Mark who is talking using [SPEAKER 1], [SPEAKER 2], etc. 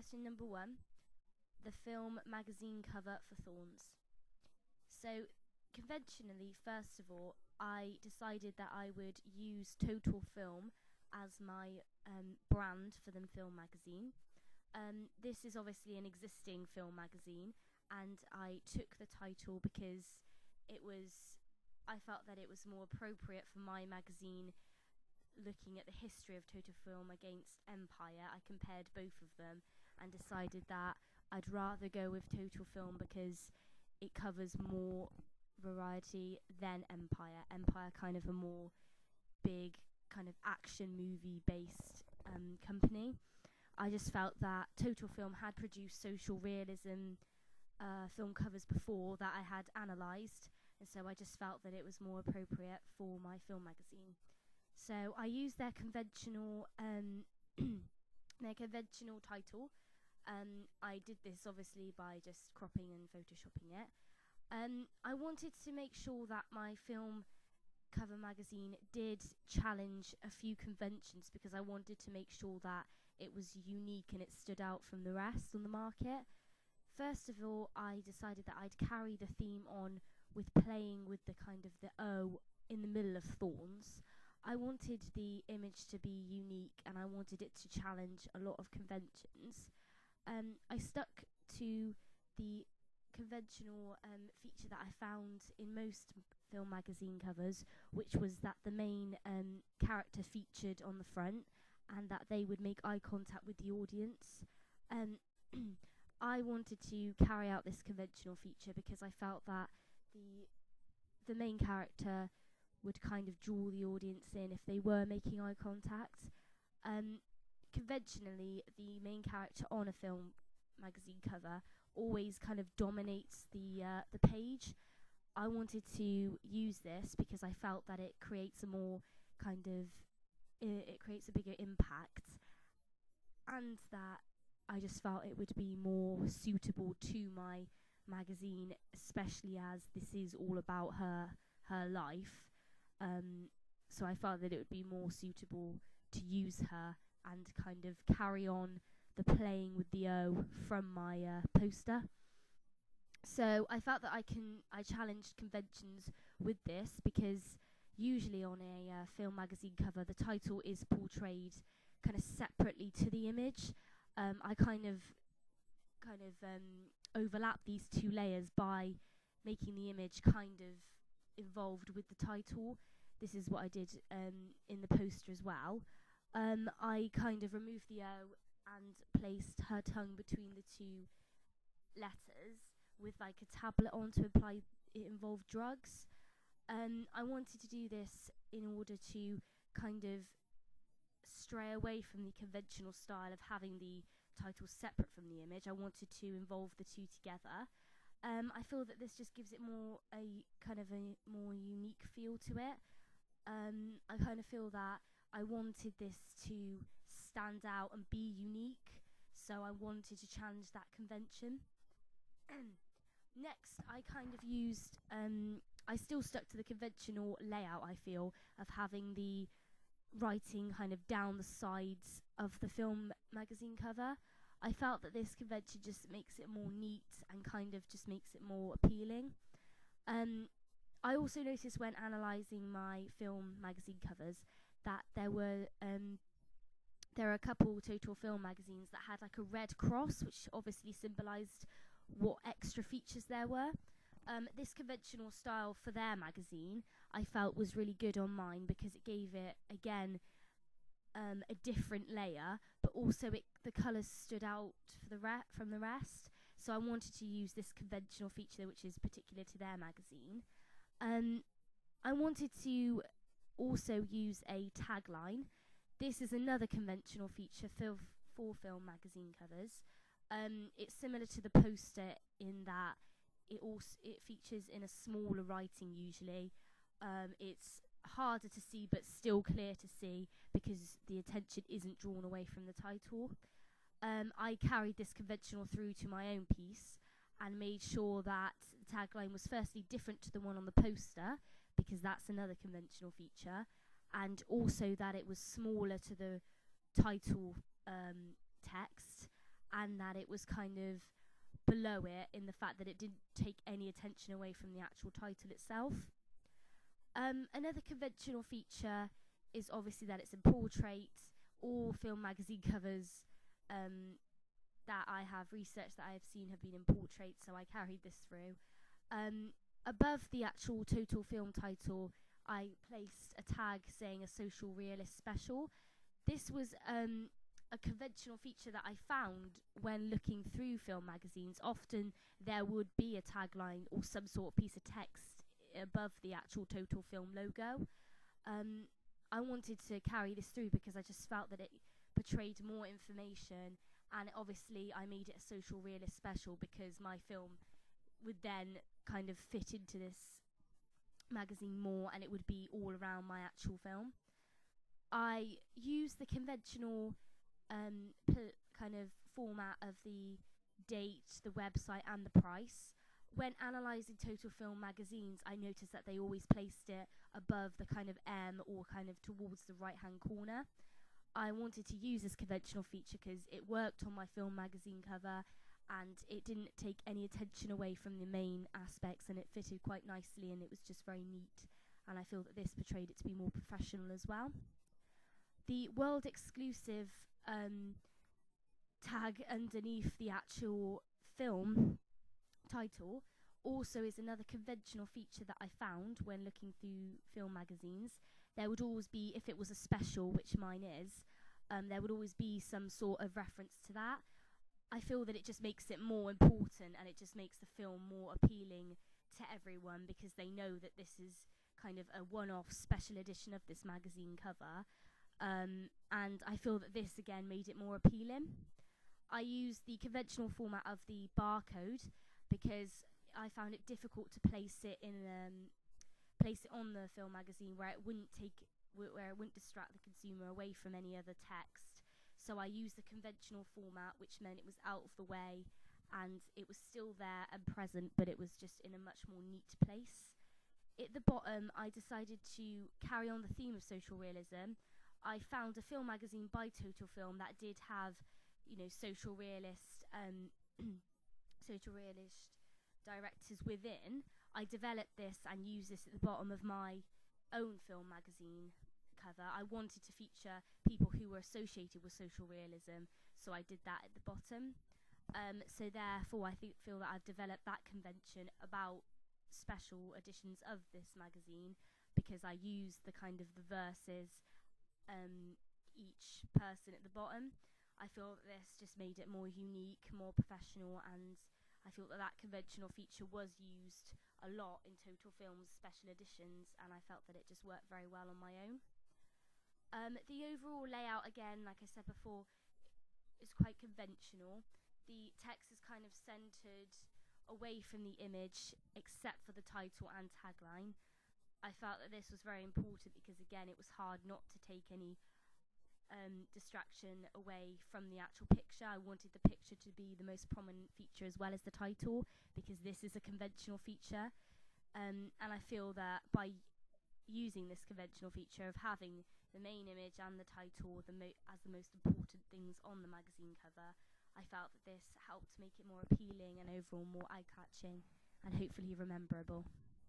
[SPEAKER 1] question number 1. The film magazine cover for Thorns. So, conventionally, first of all, I decided that I would use Total Film as my brand for the film magazine. This is obviously an existing film magazine, and I took the title because I felt that it was more appropriate for my magazine. Looking at the history of Total Film against Empire, I compared both of them and decided that I'd rather go with Total Film because it covers more variety than Empire. Empire kind of a more big kind of action movie based company. I just felt that Total Film had produced social realism film covers before that I had analysed, and so I just felt that it was more appropriate for my film magazine. So I used their conventional title. I did this obviously by just cropping and photoshopping it. I wanted to make sure that my film cover magazine did challenge a few conventions because I wanted to make sure that it was unique and it stood out from the rest on the market. First of all, I decided that I'd carry the theme on with playing with the kind of the O in the middle of Thorns. I wanted the image to be unique and I wanted it to challenge a lot of conventions. I stuck to the conventional feature that I found in most film magazine covers, which was that the main character featured on the front and that they would make eye contact with the audience. I wanted to carry out this conventional feature because I felt that the main character would kind of draw the audience in if they were making eye contact. Conventionally, the main character on a film magazine cover always kind of dominates the page. I wanted to use this because I felt that it creates a more kind of it creates a bigger impact, and that I just felt it would be more suitable to my magazine, especially as this is all about her life. So I felt that it would be more suitable to use her and kind of carry on the playing with the O from my poster. So I felt that I challenged conventions with this because usually on a film magazine cover the title is portrayed kind of separately to the image. I kind of overlap these two layers by making the image kind of involved with the title. This is what I did in the poster as well. I kind of removed the O and placed her tongue between the two letters with like a tablet on to imply it involved drugs. I wanted to do this in order to kind of stray away from the conventional style of having the title separate from the image. I wanted to involve the two together. I feel that this just gives it a more unique feel to it. I kind of feel that I wanted this to stand out and be unique, so I wanted to challenge that convention. Next, I kind of used, I still stuck to the conventional layout, I feel, of having the writing kind of down the sides of the film magazine cover. I felt that this convention just makes it more neat and kind of just makes it more appealing. I also noticed when analysing my film magazine covers that there are a couple Total Film magazines that had like a red cross, which obviously symbolised what extra features there were. This conventional style for their magazine I felt was really good on mine because it gave it, again, a different layer, but also the colours stood out from the rest. So I wanted to use this conventional feature which is particular to their magazine. I wanted to also use a tagline. This is another conventional feature for film magazine covers. It's similar to the poster in that it features in a smaller writing usually. It's harder to see but still clear to see because the attention isn't drawn away from the title. I carried this conventional through to my own piece and made sure that the tagline was firstly different to the one on the poster because that's another conventional feature, and also that it was smaller to the title text, and that it was kind of below it in the fact that it didn't take any attention away from the actual title itself. Another conventional feature is obviously that it's in portrait. All film magazine covers that I have researched that I have seen have been in portrait, so I carried this through. Above the actual total film title, I placed a tag saying a social realist special. This was a conventional feature that I found when looking through film magazines. Often there would be a tagline or some sort of piece of text above the actual total film logo. I wanted to carry this through because I just felt that it portrayed more information, and obviously I made it a social realist special because my film would then kind of fit into this magazine more, and it would be all around my actual film. I used the conventional kind of format of the date, the website and the price. When analysing total film magazines, I noticed that they always placed it above the kind of M or kind of towards the right hand corner. I wanted to use this conventional feature because it worked on my film magazine cover and it didn't take any attention away from the main aspects, and it fitted quite nicely and it was just very neat, and I feel that this portrayed it to be more professional as well. The world exclusive tag underneath the actual film title also is another conventional feature that I found when looking through film magazines. There would always be, if it was a special, which mine is, there would always be some sort of reference to that. I feel that it just makes it more important, and it just makes the film more appealing to everyone because they know that this is kind of a one-off special edition of this magazine cover. And I feel that this again made it more appealing. I used the conventional format of the barcode because I found it difficult to place it on the film magazine where it wouldn't distract the consumer away from any other text. So I used the conventional format, which meant it was out of the way and it was still there and present, but it was just in a much more neat place. At the bottom, I decided to carry on the theme of social realism. I found a film magazine by Total Film that did have, social realist directors within. I developed this and used this at the bottom of my own film magazine cover. I wanted to feature people who were associated with social realism, so I did that at the bottom. So therefore, I feel that I've developed that convention about special editions of this magazine because I used the kind of the verses, each person at the bottom. I feel that this just made it more unique, more professional, and I feel that that conventional feature was used a lot in Total Film's special editions, and I felt that it just worked very well on my own. The overall layout, again, like I said before, is quite conventional. The text is kind of centered away from the image, except for the title and tagline. I felt that this was very important because, again, it was hard not to take any distraction away from the actual picture. I wanted the picture to be the most prominent feature as well as the title because this is a conventional feature. And I feel that by using this conventional feature of having the main image and the title as the most important things on the magazine cover, I felt that this helped make it more appealing and overall more eye-catching and hopefully rememberable.